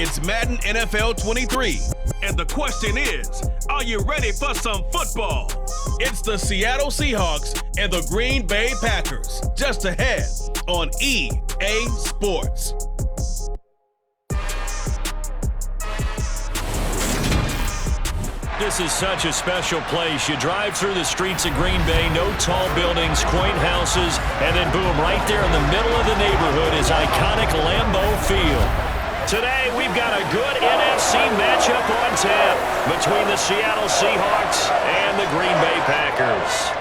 It's Madden NFL 23. And the question is, are you ready for some football? It's the Seattle Seahawks and the Green Bay Packers. Just ahead on EA Sports. This is such a special place. You drive through the streets of Green Bay, no tall buildings, quaint houses, and then boom, right there in the middle of the neighborhood is iconic Lambeau Field. Today, we've got a good NFC matchup on tap between the Seattle Seahawks and the Green Bay Packers.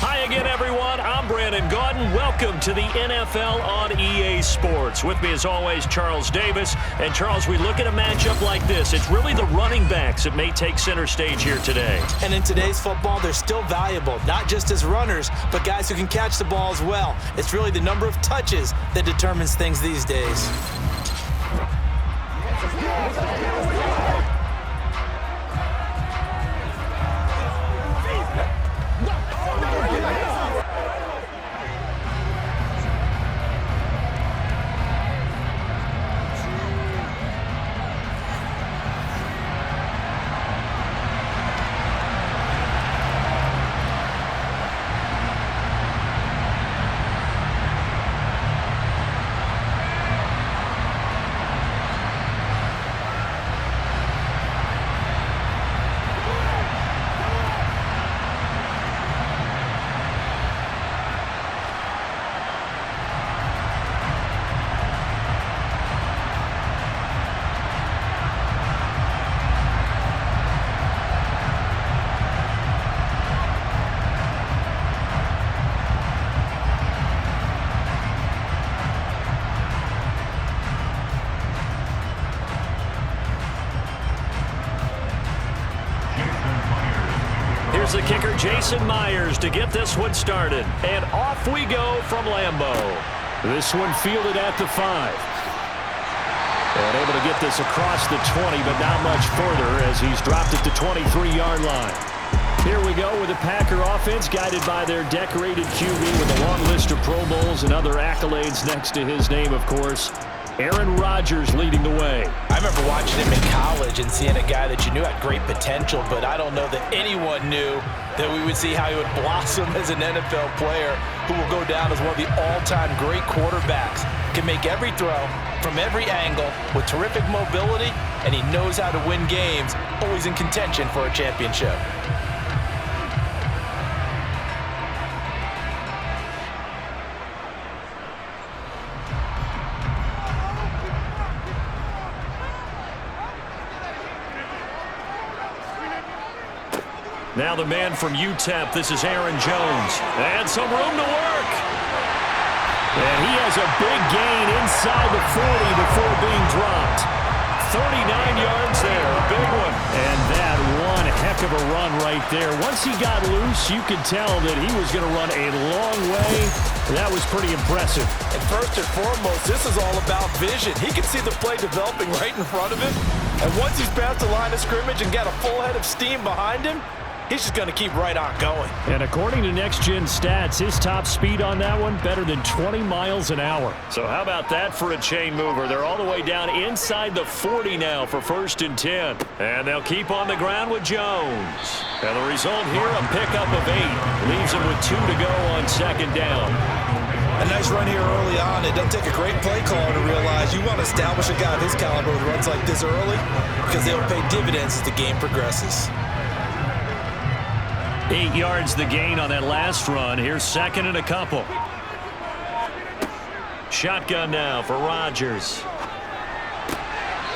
Hi again, everyone. I'm Brandon Gaudin. Welcome to the NFL on EA Sports. With me, as always, Charles Davis. And, Charles, we look at a matchup like this. It's really the running backs that may take center stage here today. And in today's football, they're still valuable, not just as runners, but guys who can catch the ball as well. It's really the number of touches that determines things these days. Here's the kicker, Jason Myers, to get this one started. And off we go from Lambeau. This one fielded at the 5. And able to get this across the 20, but not much further as he's dropped it to 23-yard line. Here we go with the Packer offense, guided by their decorated QB with a long list of Pro Bowls and other accolades next to his name, of course. Aaron Rodgers leading the way. I remember watching him in college and seeing a guy that you knew had great potential, but I don't know that anyone knew that we would see how he would blossom as an NFL player who will go down as one of the all-time great quarterbacks. Can make every throw from every angle with terrific mobility, and he knows how to win games, always in contention for a championship. Now the man from UTEP, this is Aaron Jones. And some room to work. And he has a big gain inside the 40 before being dropped. 39 yards there, a big one. And that one heck of a run right there. Once he got loose, you could tell that he was going to run a long way. That was pretty impressive. And first and foremost, this is all about vision. He can see the play developing right in front of him. And once he's past the line of scrimmage and got a full head of steam behind him, he's just going to keep right on going. And according to Next Gen Stats, his top speed on that one, better than 20 miles an hour. So how about that for a chain mover? They're all the way down inside the 40 now for 1st and 10. And they'll keep on the ground with Jones. And the result here, a pickup of 8. Leaves him with 2 to go on 2nd down. A nice run here early on. It doesn't take a great play caller to realize you want to establish a guy of his caliber with runs like this early because they'll pay dividends as the game progresses. 8 yards the gain on that last run. Here's 2nd and a couple. Shotgun now for Rodgers.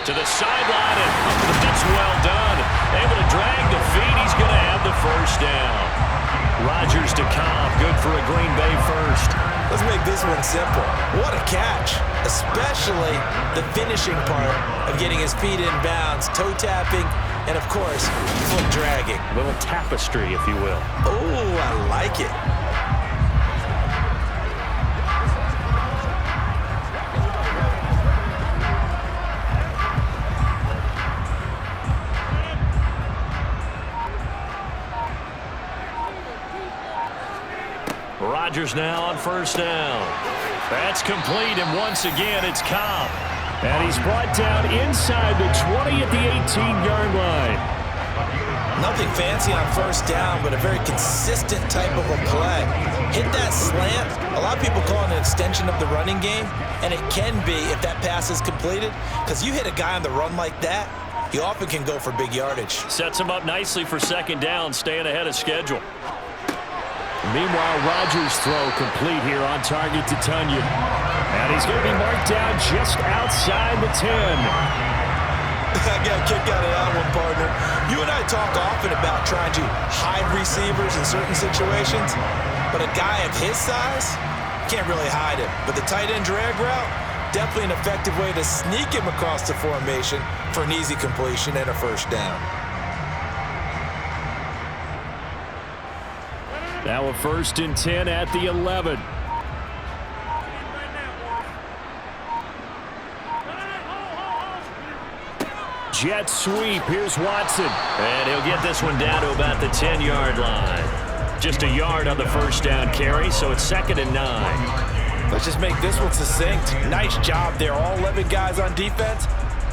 To the sideline, and that's well done. Able to drag the feet. He's going to have the 1st down. Rodgers to Cobb. Good for a Green Bay 1st. Let's make this one simple. What a catch, especially the finishing part of getting his feet in bounds, toe tapping, and of course, foot dragging. A little tapestry, if you will. Oh, I like it. Rodgers now on first down. That's complete, and once again, it's Cobb. And he's brought down inside the 20 at the 18-yard line. Nothing fancy on first down, but a very consistent type of a play. Hit that slant. A lot of people call it an extension of the running game, and it can be if that pass is completed, because you hit a guy on the run like that, he often can go for big yardage. Sets him up nicely for second down, staying ahead of schedule. Meanwhile, Rodgers' throw complete here on target to Tunyon. And he's going to be marked down just outside the 10. I got a kick out of that one, partner. You and I talk often about trying to hide receivers in certain situations, but a guy of his size can't really hide him. But the tight end drag route, definitely an effective way to sneak him across the formation for an easy completion and a first down. Now a 1st and 10 at the 11. Jet sweep. Here's Watson. And he'll get this one down to about the 10-yard line. Just a yard on the first down carry, so it's 2nd and 9. Let's just make this one succinct. Nice job there. All 11 guys on defense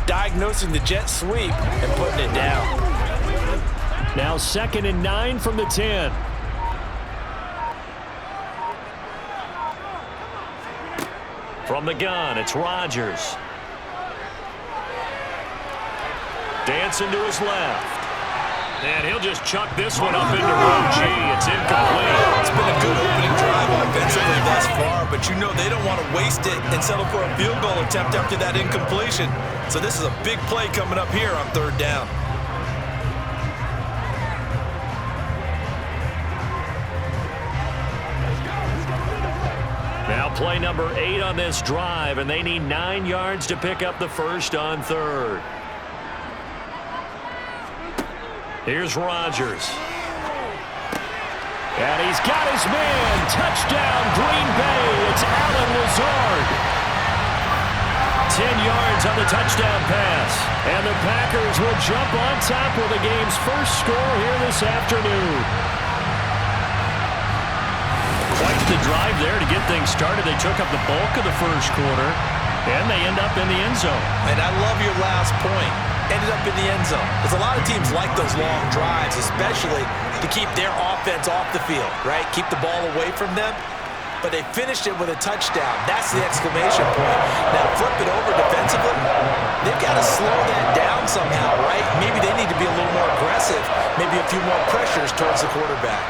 diagnosing the jet sweep and putting it down. Now 2nd and 9 from the 10. From the gun, it's Rodgers. Dancing to his left. And he'll just chuck this one up into row G. It's incomplete. It's been a good opening drive offensively thus far, but you know they don't want to waste it and settle for a field goal attempt after that incompletion. So this is a big play coming up here on 3rd down. Now play number 8 on this drive, and they need 9 yards to pick up the first on 3rd. Here's Rodgers. And he's got his man. Touchdown, Green Bay. It's Allen Lazard. 10 yards on the touchdown pass. And the Packers will jump on top with the game's first score here this afternoon. Quite the drive there to get things started. They took up the bulk of the first quarter, and they end up in the end zone. And I love your last point. Ended up in the end zone. There's a lot of teams like those long drives, especially to keep their offense off the field, right? Keep the ball away from them. But they finished it with a touchdown. That's the exclamation point. Now flip it over defensively. They've got to slow that down somehow, right? Maybe they need to be a little more aggressive. Maybe a few more pressures towards the quarterback.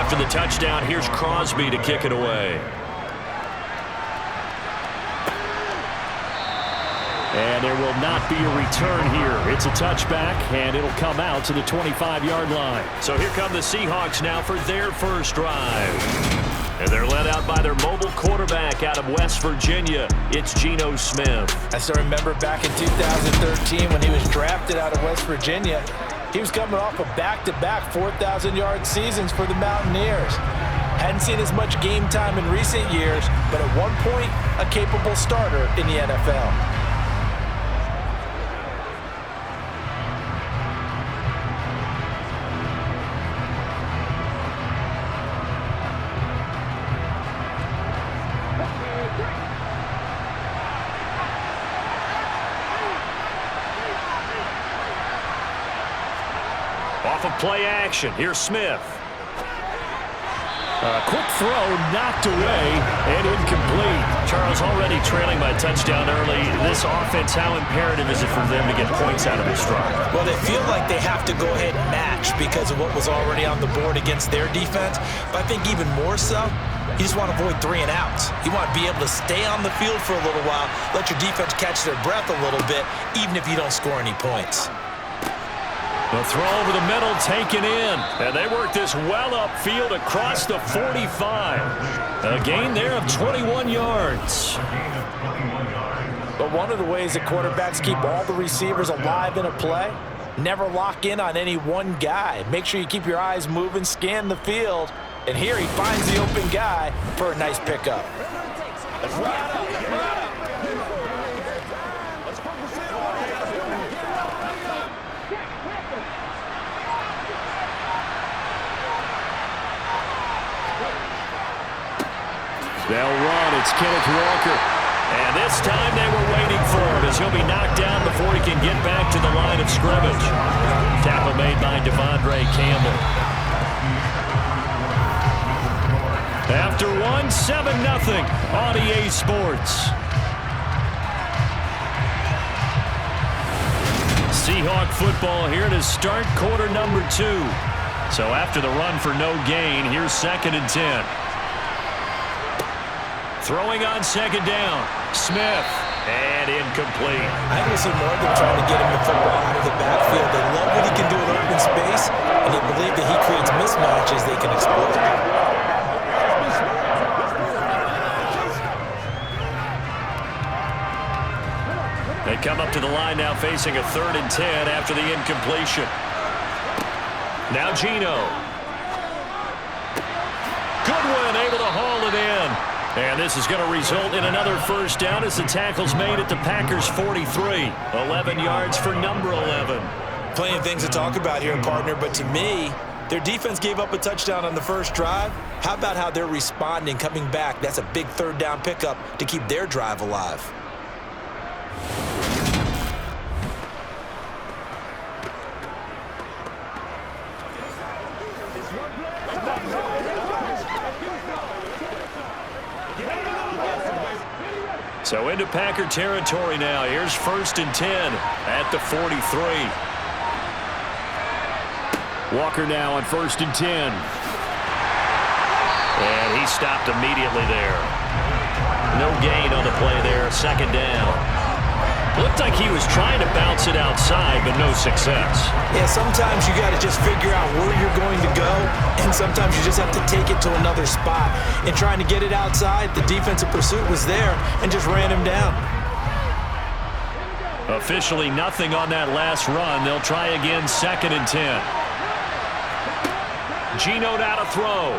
After the touchdown, here's Crosby to kick it away. And there will not be a return here. It's a touchback, and it'll come out to the 25-yard line. So here come the Seahawks now for their first drive. And they're led out by their mobile quarterback out of West Virginia. It's Geno Smith. I still remember back in 2013 when he was drafted out of West Virginia. He was coming off of back-to-back 4,000-yard seasons for the Mountaineers. Hadn't seen as much game time in recent years, but at one point, a capable starter in the NFL. Off of play action, here's Smith. A quick throw knocked away and incomplete. Charles, already trailing by touchdown early. This offense, how imperative is it for them to get points out of this drive? Well, they feel like they have to go ahead and match because of what was already on the board against their defense. But I think even more so, you just want to avoid 3 and outs. You want to be able to stay on the field for a little while, let your defense catch their breath a little bit, even if you don't score any points. The throw over the middle taken in. And they work this well upfield across the 45. A gain there of 21 yards. But one of the ways that quarterbacks keep all the receivers alive in a play, never lock in on any one guy. Make sure you keep your eyes moving, scan the field, and here he finds the open guy for a nice pickup. They'll run. It's Kenneth Walker. And this time they were waiting for him as he'll be knocked down before he can get back to the line of scrimmage. Tackle made by Devondre Campbell. After one, 7-0 on EA Sports. Seahawk football here to start quarter number 2. So after the run for no gain, here's 2nd and 10. Throwing on 2nd down. Smith. And incomplete. I think we see more of them trying to get him the football out of the backfield. They love what he can do in open space, and they believe that he creates mismatches they can exploit. They come up to the line now facing a 3rd and 10 after the incompletion. Now Geno. Goodwin able to haul it in. And this is going to result in another first down as the tackle's made at the Packers' 43. 11 yards for number 11. Plenty of things to talk about here, partner, but to me, their defense gave up a touchdown on the first drive. How about how they're responding, coming back? That's a big 3rd down pickup to keep their drive alive. So into Packer territory now. Here's 1st and 10 at the 43. Walker now on 1st and 10. And he stopped immediately there. No gain on the play there. 2nd down. Looked like he was trying to bounce it outside, but no success. Yeah, sometimes you got to just figure out where you're going to go, and sometimes you just have to take it to another spot. And trying to get it outside, the defensive pursuit was there and just ran him down. Officially nothing on that last run. They'll try again 2nd and 10. Geno now to throw.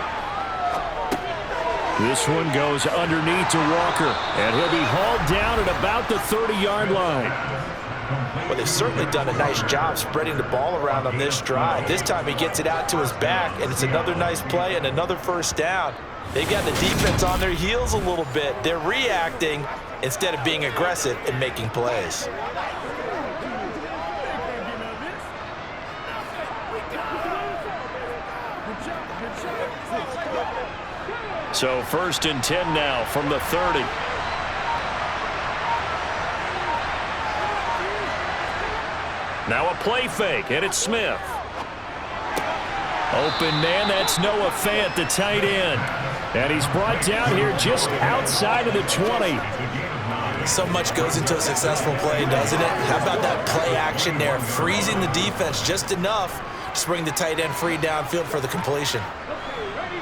This one goes underneath to Walker, and he'll be hauled down at about the 30-yard line. Well, they've certainly done a nice job spreading the ball around on this drive. This time he gets it out to his back, and it's another nice play and another first down. They've got the defense on their heels a little bit. They're reacting instead of being aggressive and making plays. So 1st and 10 now from the 30. Now a play fake, and it's Smith. Open man, that's Noah Fant, the tight end. And he's brought down here just outside of the 20. So much goes into a successful play, doesn't it? How about that play action there, freezing the defense just enough to bring the tight end free downfield for the completion.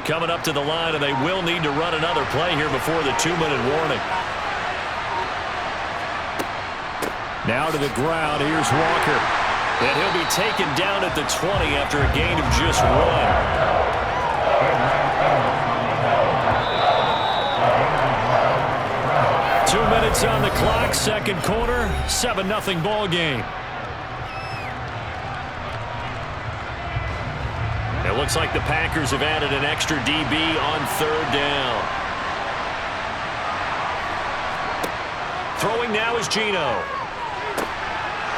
Coming up to the line, and they will need to run another play here before the 2-minute warning. Now to the ground, here's Walker. And he'll be taken down at the 20 after a gain of just 1. 2 minutes on the clock, 2nd quarter, 7-0 ball game. It looks like the Packers have added an extra DB on 3rd down. Throwing now is Geno.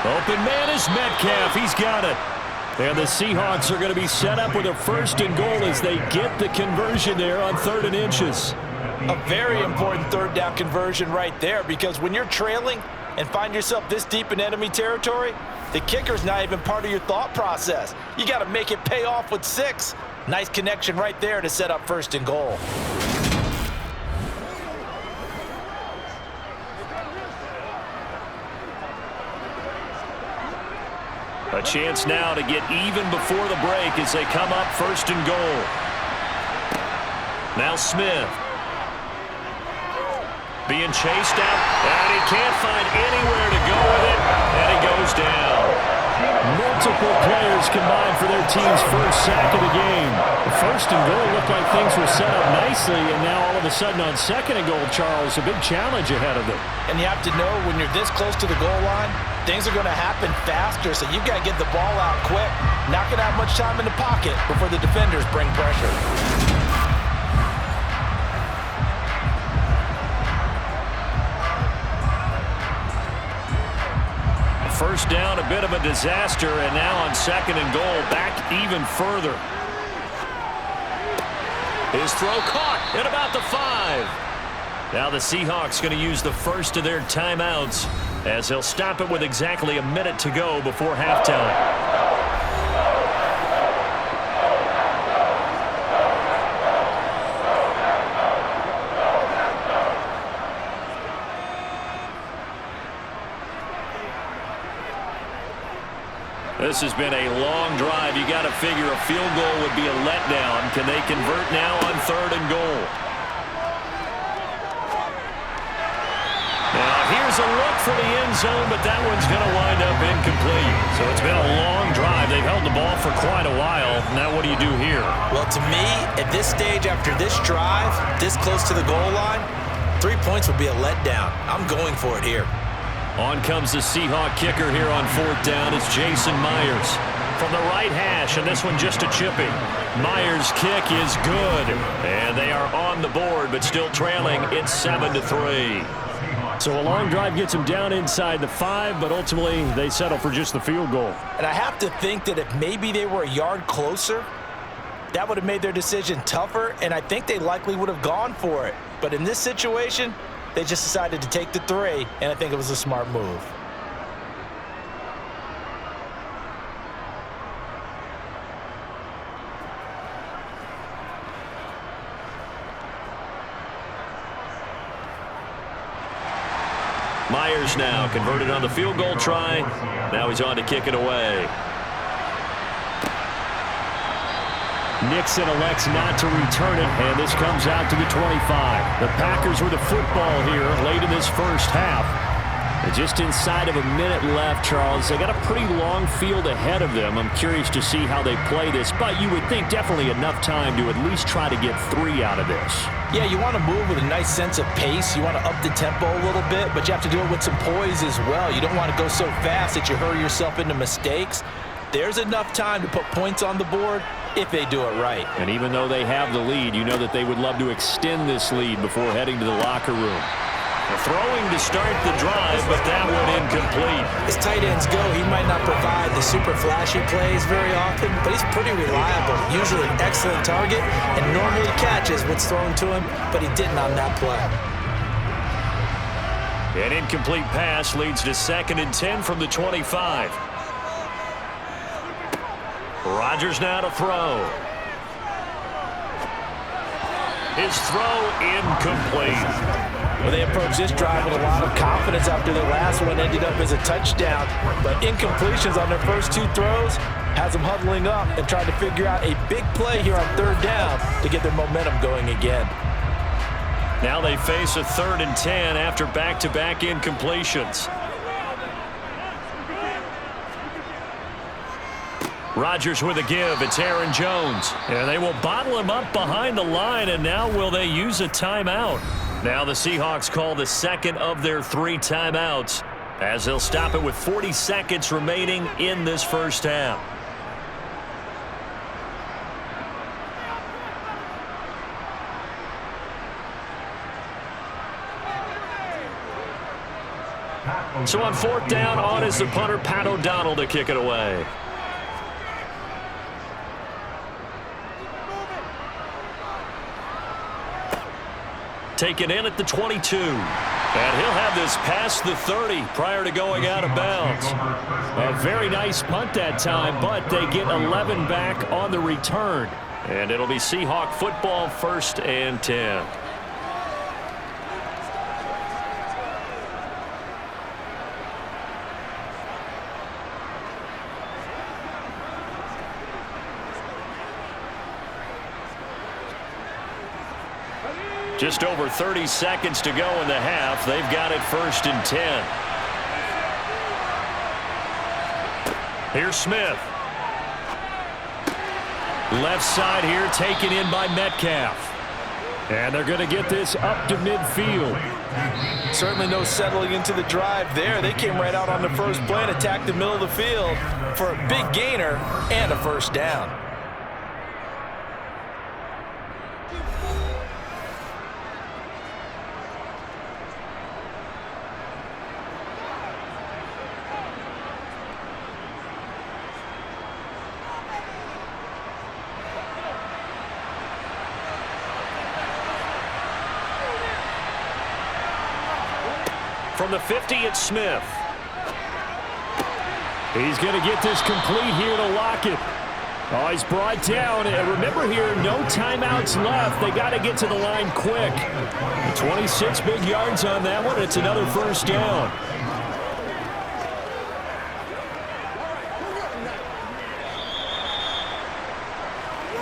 Open man is Metcalf. He's got it. And the Seahawks are going to be set up with a 1st and goal as they get the conversion there on 3rd and inches. A very important 3rd down conversion right there, because when you're trailing and find yourself this deep in enemy territory, the kicker's not even part of your thought process. You got to make it pay off with 6. Nice connection right there to set up 1st and goal. A chance now to get even before the break as they come up 1st and goal. Now Smith. Being chased out, and he can't find anywhere to go with it, and he goes down. Multiple players combined for their team's first sack of the game. The first and goal looked like things were set up nicely, and now all of a sudden on second and goal, Charles, a big challenge ahead of them. And you have to know when you're this close to the goal line, things are going to happen faster, so you've got to get the ball out quick, not going to have much time in the pocket before the defenders bring pressure. First down, a bit of a disaster, and now on second and goal, back even further. His throw caught at about the 5. Now the Seahawks going to use the first of their timeouts as they'll stop it with exactly a minute to go before halftime. This has been a long drive. You got to figure a field goal would be a letdown. Can they convert now on third and goal? Now here's a look for the end zone, but that one's going to wind up incomplete. So it's been a long drive. They've held the ball for quite a while. Now what do you do here? Well, to me, at this stage after this drive, this close to the goal line, 3 points would be a letdown. I'm going for it here. On comes the Seahawk kicker here on fourth down. It's Jason Myers from the right hash, and this one just a chipping. Myers' kick is good, and they are on the board, but still trailing. It's 7-3. So a long drive gets them down inside the 5, but ultimately they settle for just the field goal. And I have to think that if maybe they were a yard closer, that would have made their decision tougher, and I think they likely would have gone for it. But in this situation, they just decided to take the 3, and I think it was a smart move. Myers now converted on the field goal try. Now he's on to kick it away. Nixon elects not to return it, and this comes out to the 25. The Packers with the football here late in this first half. And just inside of a minute left, Charles. They got a pretty long field ahead of them. I'm curious to see how they play this, but you would think definitely enough time to at least try to get 3 out of this. Yeah, you want to move with a nice sense of pace. You want to up the tempo a little bit, but you have to do it with some poise as well. You don't want to go so fast that you hurry yourself into mistakes. There's enough time to put points on the board if they do it right. And even though they have the lead, you know that they would love to extend this lead before heading to the locker room. Throwing to start the drive, but that one incomplete. As tight ends go, he might not provide the super flashy plays very often, but he's pretty reliable. Usually an excellent target and normally catches what's thrown to him, but he didn't on that play. An incomplete pass leads to 2nd and 10 from the 25. Rodgers now to throw. His throw incomplete. Well, they approached this drive with a lot of confidence after their last one ended up as a touchdown. But incompletions on their first 2 throws has them huddling up and trying to figure out a big play here on 3rd down to get their momentum going again. Now they face a 3rd and 10 after back-to-back incompletions. Rodgers with a give. It's Aaron Jones. And they will bottle him up behind the line, and now will they use a timeout? Now the Seahawks call the 2nd of their 3 timeouts as they'll stop it with 40 seconds remaining in this first half. So on 4th down, on is the punter, Pat O'Donnell, to kick it away. Taken in at the 22. And he'll have this past the 30 prior to going out of bounds. A very nice punt that time, but they get 11 back on the return. And it'll be Seahawk football, 1st and 10. Just over 30 seconds to go in the half. They've got it 1st and 10. Here's Smith. Left side here taken in by Metcalf. And they're going to get this up to midfield. Certainly no settling into the drive there. They came right out on the first play and attacked the middle of the field for a big gainer and a first down. From the 50, it's Smith. He's going to get this complete here to lock it. Oh, he's brought down. And remember here, no timeouts left. They got to get to the line quick. 26 big yards on that one. It's another first down.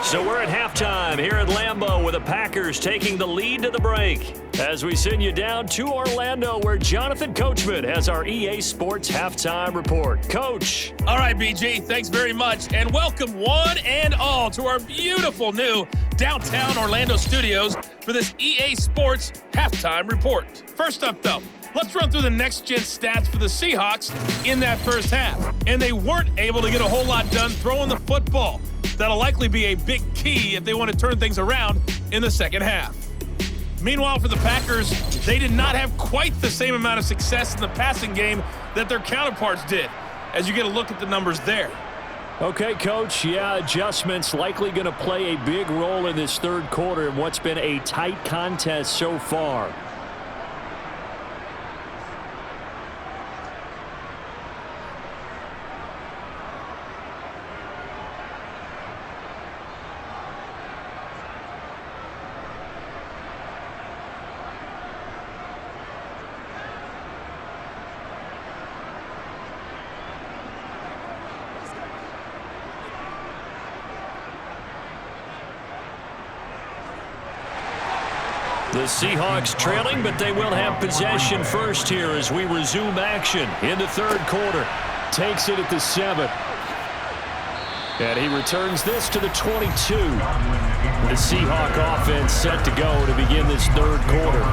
So we're at halftime here at Lambeau with the Packers taking the lead to the break. As we send you down to Orlando where Jonathan Coachman has our EA Sports Halftime Report. Coach. All right, BG, thanks very much. And welcome one and all to our beautiful new downtown Orlando studios for this EA Sports Halftime Report. First up, though, let's run through the next-gen stats for the Seahawks in that first half. And they weren't able to get a whole lot done throwing the football. That'll likely be a big key if they want to turn things around in the second half. Meanwhile, for the Packers, they did not have quite the same amount of success in the passing game that their counterparts did, as you get a look at the numbers there. Okay, Coach, yeah, adjustments likely going to play a big role in this third quarter in what's been a tight contest so far. The Seahawks trailing, but they will have possession first here as we resume action in the third quarter. Takes it at the 7. And he returns this to the 22. The Seahawk offense set to go to begin this third quarter.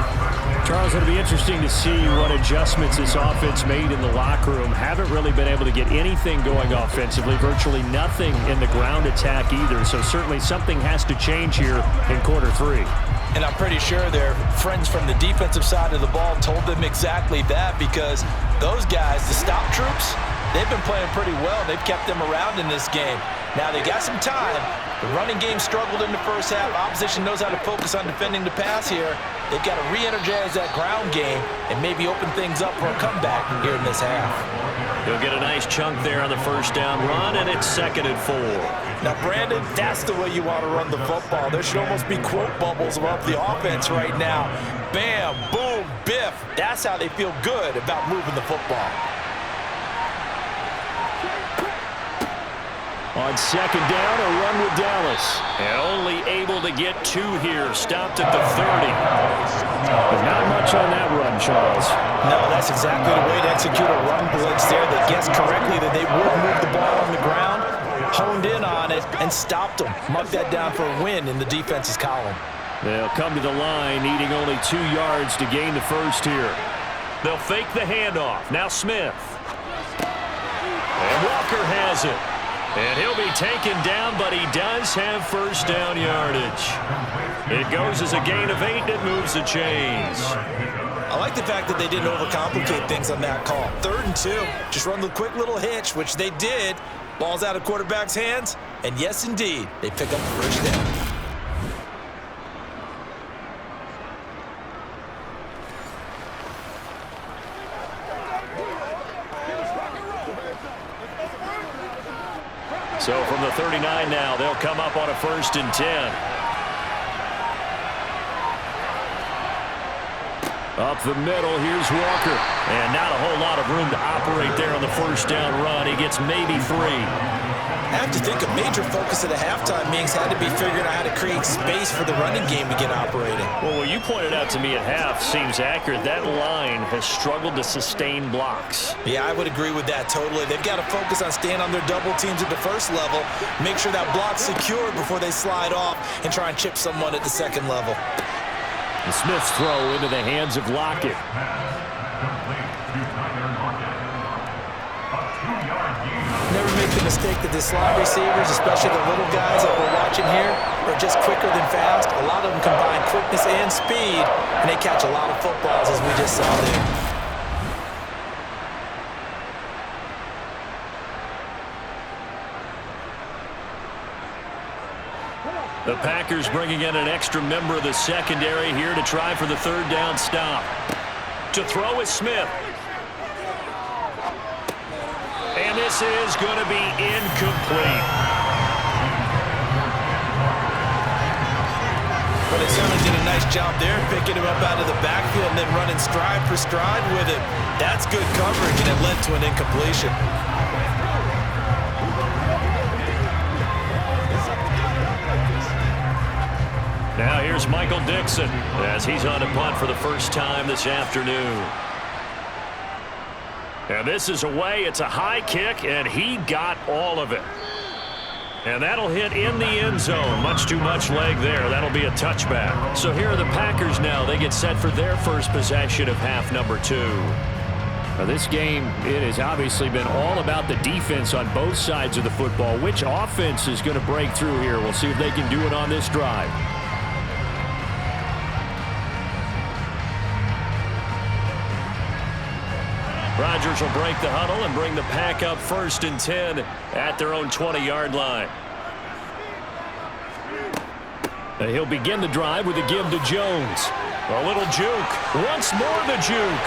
Charles, it'll be interesting to see what adjustments this offense made in the locker room. Haven't really been able to get anything going offensively, virtually nothing in the ground attack either. So certainly something has to change here in quarter 3. And I'm pretty sure their friends from the defensive side of the ball told them exactly that, because those guys, the stop troops, they've been playing pretty well. They've kept them around in this game. Now they got some time. The running game struggled in the first half. Opposition knows how to focus on defending the pass here. They've got to re-energize that ground game and maybe open things up for a comeback here in this half. He'll get a nice chunk there on the first down run, and it's 2nd and 4. Now, Brandon, that's the way you want to run the football. There should almost be quote bubbles above the offense right now. Bam, boom, biff. That's how they feel good about moving the football. On second down, a run with Dallas. And only able to get 2 here. Stopped at the 30. But not much on that run, Charles. No, that's exactly the way to execute a run blitz there. They guessed correctly that they would move the ball on the ground, honed in on it, and stopped them. Mark that down for a win in the defense's column. They'll come to the line, needing only 2 yards to gain the first here. They'll fake the handoff. Now Smith. And Walker has it. And he'll be taken down, but he does have first down yardage. It goes as a gain of 8, and it moves the chains. I like the fact that they didn't overcomplicate things on that call. 3rd and 2. Just run the quick little hitch, which they did. Ball's out of quarterback's hands. And yes, indeed, they pick up the first down. So from the 39 now, they'll come up on a 1st and 10. Up the middle, here's Walker. And not a whole lot of room to operate there on the first down run. He gets maybe 3. I have to think a major focus at the halftime meetings had to be figuring out how to create space for the running game to get operating. Well, what you pointed out to me at half seems accurate. That line has struggled to sustain blocks. Yeah, I would agree with that totally. They've got to focus on staying on their double teams at the first level, make sure that block's secure before they slide off and try and chip someone at the second level. And Smith's throw into the hands of Lockett. Never make the mistake that the slot receivers, especially the little guys that we're watching here, are just quicker than fast. A lot of them combine quickness and speed, and they catch a lot of footballs, as we just saw there. The Packers bringing in an extra member of the secondary here to try for the third down stop. To throw is Smith. And this is going to be incomplete. But they certainly did a nice job there, picking him up out of the backfield and then running stride for stride with him. That's good coverage, and it led to an incompletion. Now here's Michael Dixon as he's on a punt for the first time this afternoon. And this is away. It's a high kick, and he got all of it. And that'll hit in the end zone. Much too much leg there. That'll be a touchback. So here are the Packers now. They get set for their first possession of half number 2. Now this game, it has obviously been all about the defense on both sides of the football. Which offense is going to break through here? We'll see if they can do it on this drive. Rodgers will break the huddle and bring the Pack up 1st and 10 at their own 20-yard line. And he'll begin the drive with a give to Jones. A little juke. Once more the juke.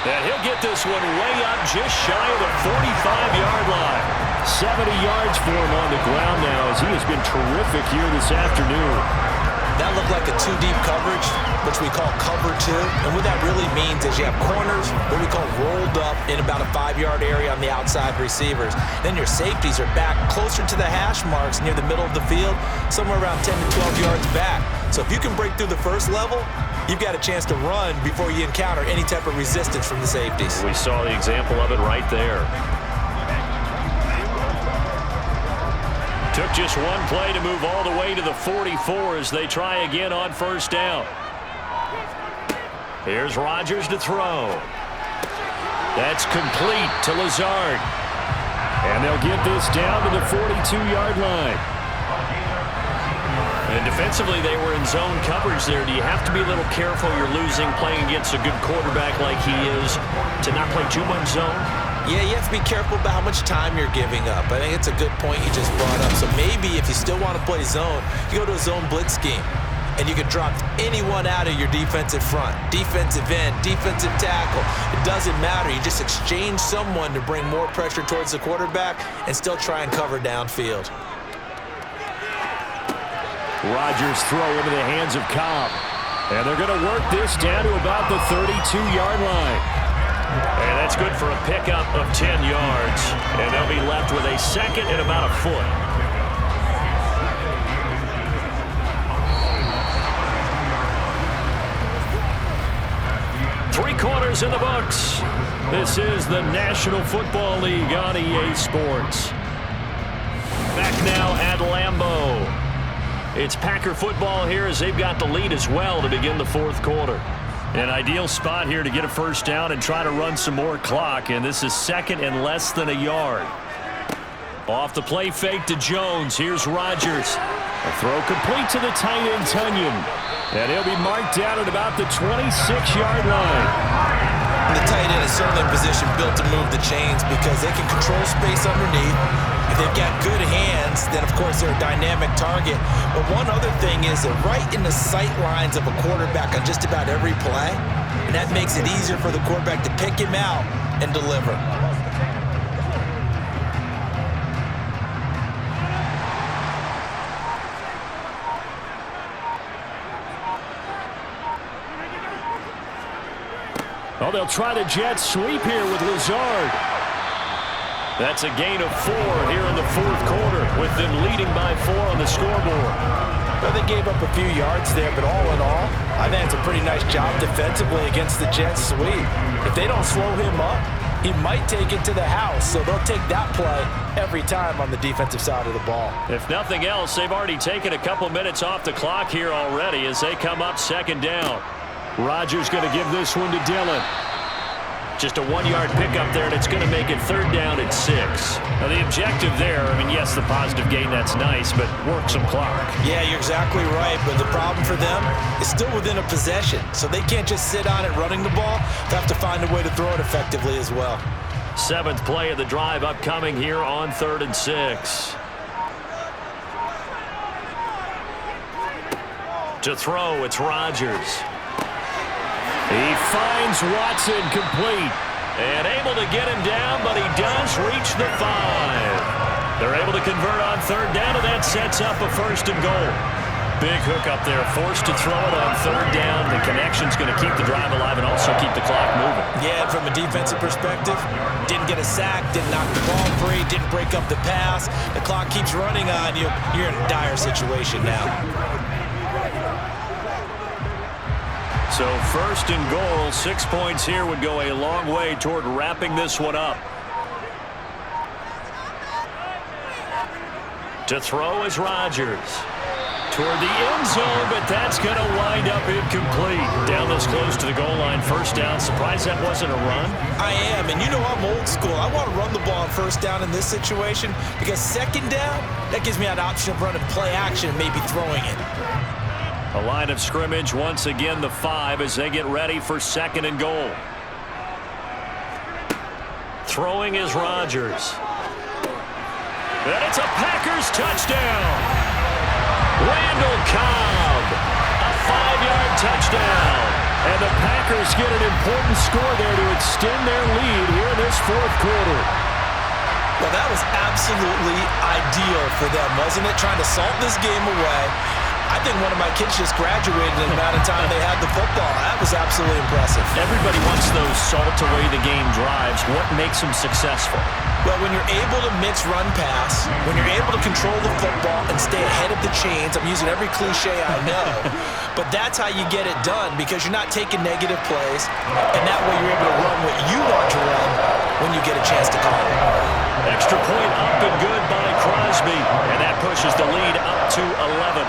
And he'll get this one way up just shy of the 45-yard line. 70 yards for him on the ground now as he has been terrific here this afternoon. That looked like a 2-deep coverage, which we call cover 2. And what that really means is you have corners, what we call rolled up in about a 5-yard area on the outside receivers. Then your safeties are back closer to the hash marks near the middle of the field, somewhere around 10 to 12 yards back. So if you can break through the first level, you've got a chance to run before you encounter any type of resistance from the safeties. We saw the example of it right there. Took just one play to move all the way to the 44 as they try again on first down. Here's Rodgers to throw. That's complete to Lazard. And they'll get this down to the 42-yard line. And defensively, they were in zone coverage there. Do you have to be a little careful? You're losing playing against a good quarterback like he is to not play too much zone? Yeah, you have to be careful about how much time you're giving up. I think it's a good point you just brought up. So maybe if you still want to play zone, you go to a zone blitz scheme. And you can drop anyone out of your defensive front. Defensive end, defensive tackle. It doesn't matter. You just exchange someone to bring more pressure towards the quarterback and still try and cover downfield. Rodgers throw into the hands of Cobb. And they're going to work this down to about the 32-yard line. And that's good for a pickup of 10 yards. And they'll be left with a second and about a foot. Three quarters in the books. This is the National Football League on EA Sports. Back now at Lambeau. It's Packer football here as they've got the lead as well to begin the fourth quarter. An ideal spot here to get a first down and try to run some more clock, and this is second and less than a yard. Off the play fake to Jones. Here's Rodgers. A throw complete to the tight end, Tunyon. And he'll be marked down at about the 26-yard line. The tight end is certainly in position built to move the chains because they can control space underneath. If they've got good hands, then of course they're a dynamic target. But one other thing is they're right in the sight lines of a quarterback on just about every play. And that makes it easier for the quarterback to pick him out and deliver. Oh, they'll try the jet sweep here with Lazard. That's a gain of 4 here in the fourth quarter, with them leading by 4 on the scoreboard. Well, they gave up a few yards there, but all in all, I think it's a pretty nice job defensively against the Jets sweep. If they don't slow him up, he might take it to the house, so they'll take that play every time on the defensive side of the ball. If nothing else, they've already taken a couple minutes off the clock here already as they come up second down. Rodgers going to give this one to Dillon. Just a 1-yard pickup there, and it's going to make it third down at 6. Now, the objective there, I mean, yes, the positive gain, that's nice, but work some clock. Yeah, you're exactly right, but the problem for them is still within a possession, so they can't just sit on it running the ball. They have to find a way to throw it effectively as well. 7th play of the drive upcoming here on 3rd and 6. To throw, it's Rodgers. He finds Watson complete and able to get him down, but he does reach the 5. They're able to convert on 3rd down, and that sets up a 1st and goal. Big hook up there, forced to throw it on 3rd down. The connection's going to keep the drive alive and also keep the clock moving. Yeah, and from a defensive perspective, didn't get a sack, didn't knock the ball free, didn't break up the pass. The clock keeps running on you. You're in a dire situation now. So 1st and goal, 6 points here would go a long way toward wrapping this one up. To throw is Rodgers. Toward the end zone, but that's going to wind up incomplete. Down this close to the goal line, 1st down. Surprised that wasn't a run? I am, and you know I'm old school. I want to run the ball on 1st down in this situation because 2nd down, that gives me an option of running play action and maybe throwing it. A line of scrimmage, once again the 5 as they get ready for 2nd and goal. Throwing is Rodgers. And it's a Packers touchdown. Randall Cobb, a 5-yard touchdown. And the Packers get an important score there to extend their lead here in this 4th quarter. Well, that was absolutely ideal for them, wasn't it? Trying to salt this game away. I think one of my kids just graduated in the amount of time they had the football. That was absolutely impressive. Everybody wants those salt-away-the-game drives. What makes them successful? Well, when you're able to mix run-pass, when you're able to control the football and stay ahead of the chains, I'm using every cliche I know, but that's how you get it done because you're not taking negative plays, and that way you're able to run what you want to run when you get a chance to call it. Extra point up and good by Crosby, and that pushes the lead up to 11.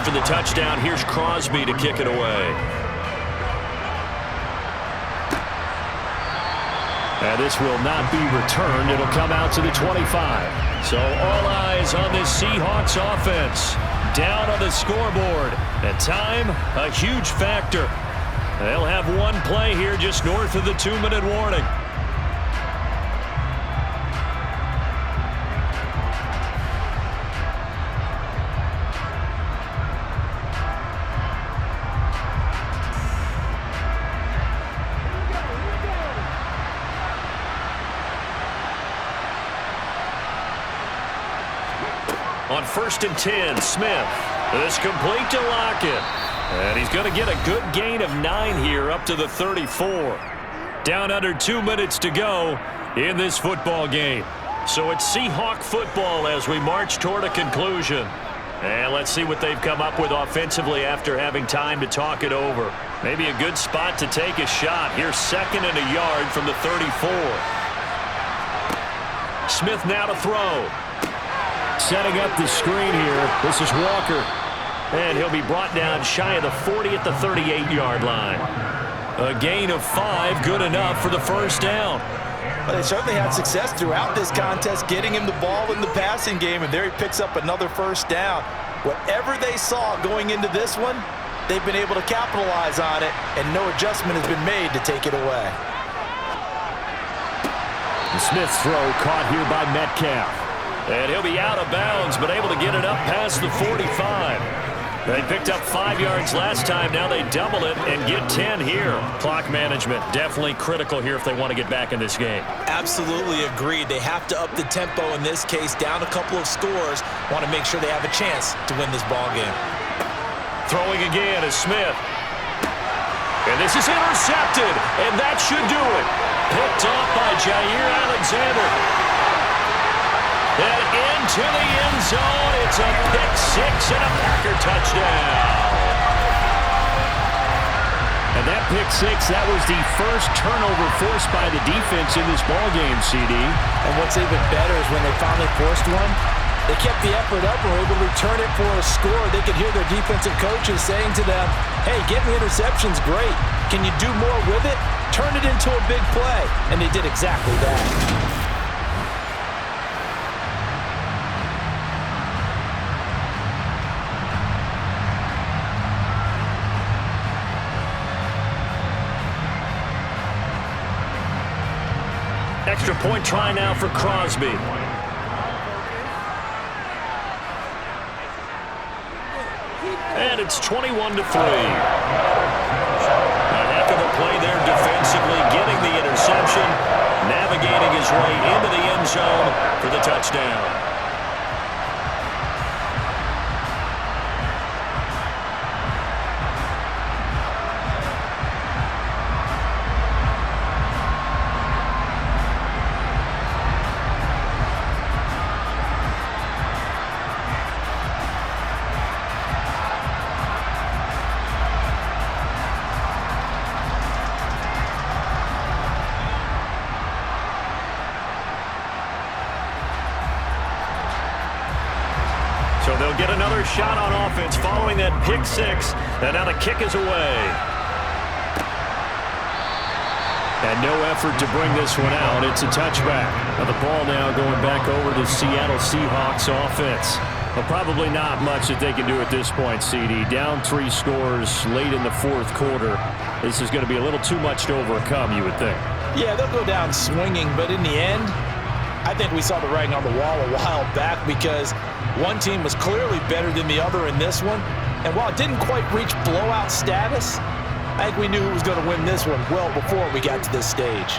After the touchdown, here's Crosby to kick it away. And this will not be returned. It'll come out to the 25. So all eyes on this Seahawks offense. Down on the scoreboard. And time, a huge factor. They'll have one play here just north of the 2-minute warning. On 1st and 10, Smith is complete to Lockett. And he's going to get a good gain of 9 here up to the 34. Down under 2 minutes to go in this football game. So it's Seahawk football as we march toward a conclusion. And let's see what they've come up with offensively after having time to talk it over. Maybe a good spot to take a shot. Here's 2nd and a yard from the 34. Smith now to throw. Setting up the screen here. This is Walker. And he'll be brought down shy of the 40 at the 38-yard line. A gain of 5, good enough for the 1st down. Well, they certainly had success throughout this contest getting him the ball in the passing game, and there he picks up another 1st down. Whatever they saw going into this one, they've been able to capitalize on it, and no adjustment has been made to take it away. The Smith's throw caught here by Metcalf. And he'll be out of bounds, but able to get it up past the 45. They picked up 5 yards last time. Now they double it and get 10 here. Clock management definitely critical here if they want to get back in this game. Absolutely agreed. They have to up the tempo in this case, down a couple of scores. Want to make sure they have a chance to win this ball game. Throwing again is Smith. And this is intercepted, and that should do it. Picked off by Jair Alexander. And into the end zone. It's a pick six and a Packer touchdown. And that pick six, that was the first turnover forced by the defense in this ballgame, CD. And what's even better is when they finally forced one, they kept the effort up and were able to return it for a score. They could hear their defensive coaches saying to them, hey, getting the interception's great. Can you do more with it? Turn it into a big play. And they did exactly that. Extra point try now for Crosby. And it's 21-3. A heck of a play there defensively, getting the interception, navigating his way into the end zone for the touchdown. So they'll get another shot on offense following that pick six. And now the kick is away. And no effort to bring this one out. It's a touchback. Now the ball now going back over to Seattle Seahawks offense. But probably not much that they can do at this point, CD. Down 3 scores late in the fourth quarter. This is going to be a little too much to overcome, you would think. Yeah, they'll go down swinging, but in the end, I think we saw the writing on the wall a while back because one team was clearly better than the other in this one. And while it didn't quite reach blowout status, I think we knew who was going to win this one well before we got to this stage.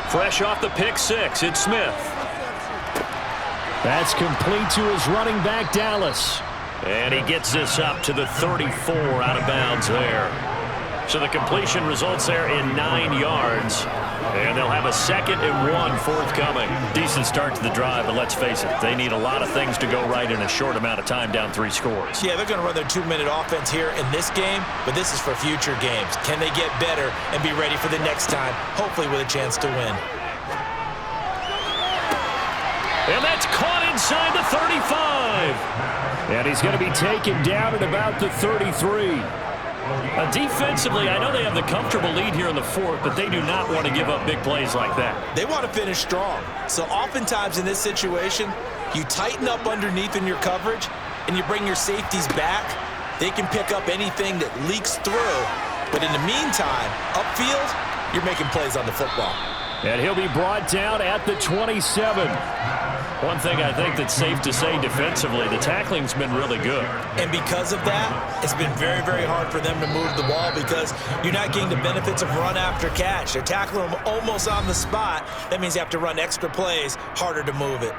Fresh off the pick six, it's Smith. That's complete to his running back, Dallas. And he gets this up to the 34 out of bounds there. So the completion results there in 9 yards. And they'll have a 2nd and 1 forthcoming. Decent start to the drive, but let's face it, they need a lot of things to go right in a short amount of time, down 3 scores. Yeah, they're going to run their 2-minute offense here in this game, but this is for future games. Can they get better and be ready for the next time, hopefully with a chance to win? And that's caught inside the 35. And he's going to be taken down at about the 33. Defensively, I know they have the comfortable lead here in the fourth, but they do not want to give up big plays like that. They want to finish strong. So oftentimes in this situation, you tighten up underneath in your coverage, and you bring your safeties back. They can pick up anything that leaks through. But in the meantime, upfield, you're making plays on the football. And he'll be brought down at the 27. One thing I think that's safe to say defensively, the tackling's been really good. And because of that, it's been very, very hard for them to move the ball because you're not getting the benefits of run after catch. They're tackling them almost on the spot. That means you have to run extra plays, harder to move it.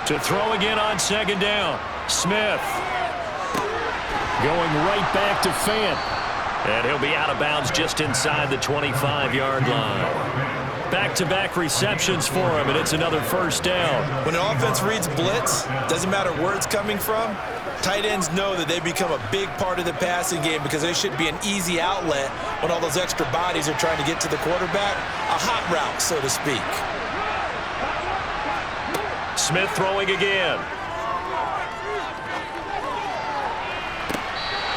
To throw again on 2nd down. Smith. Going right back to Fant. And he'll be out of bounds just inside the 25-yard line. Back-to-back receptions for him, and it's another 1st down. When an offense reads blitz, doesn't matter where it's coming from, tight ends know that they become a big part of the passing game because they should be an easy outlet when all those extra bodies are trying to get to the quarterback. A hot route, so to speak. Smith throwing again.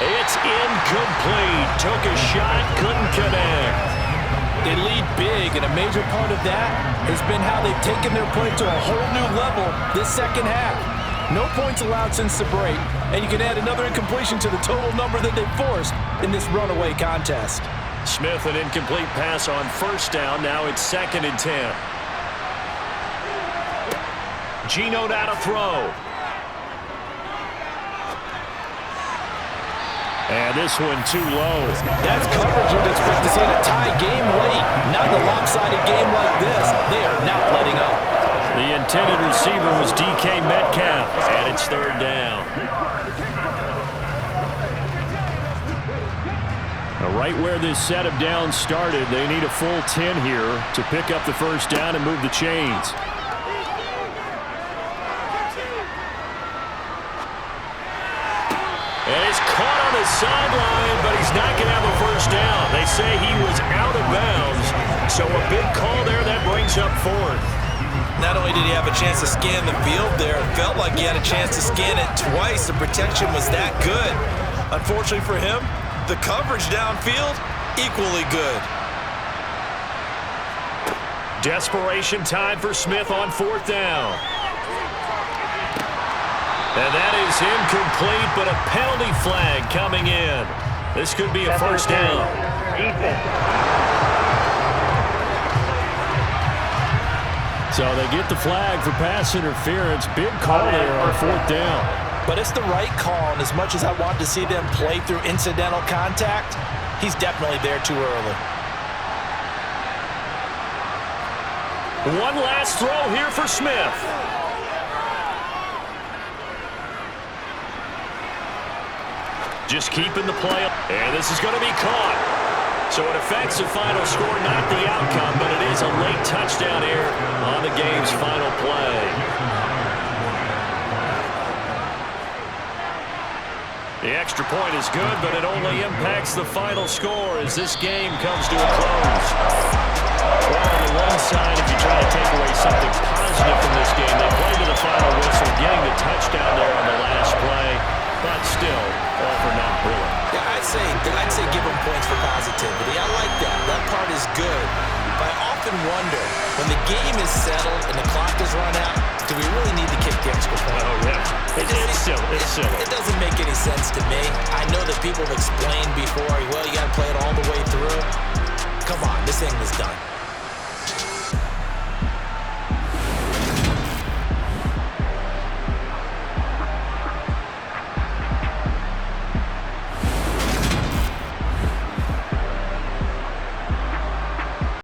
It's Incomplete. Took a shot, couldn't connect. They lead big, and a major part of that has been how they've taken their play to a whole new level this second half. No points allowed since the break, and you can add another incompletion to the total number that they forced in this runaway contest. Smith, an incomplete pass on first down. Now it's 2nd and 10. Geno now to throw. And this one too low. That's coverage you'd expect to see in a tie game late. Not in a lopsided game like this. They are not letting up. The intended receiver was DK Metcalf, and it's 3rd down. Now, right where this set of downs started, they need a full 10 here to pick up the first down and move the chains. And he's caught on the sideline, but he's not going to have a first down. They say he was out of bounds, so a big call there that brings up 4th. Not only did he have a chance to scan the field there, it felt like he had a chance to scan it twice. The protection was that good. Unfortunately for him, the coverage downfield, equally good. Desperation time for Smith on 4th down. And that is incomplete, but a penalty flag coming in. This could be a first down. So they get the flag for pass interference. Big call there on 4th down. But it's the right call, and as much as I want to see them play through incidental contact, he's definitely there too early. One last throw here for Smith. Just keeping the play up. And this is going to be caught. So it affects the final score, not the outcome, but it is a late touchdown here on the game's final play. The extra point is good, but it only impacts the final score as this game comes to a close. Well, on the one side, if you try to take away something positive from this game, they play to the final whistle, getting the touchdown there on the last play, but still, all for not brilliant. Yeah, I'd say give them points for positivity. I like that. That part is good. But I often wonder, when the game is settled and the clock is run out, do we really need to kick the extra point? Oh, yeah. It's silly. It doesn't make any sense to me. I know that people have explained before, well, you got to play it all the way through. Come on, this thing was done.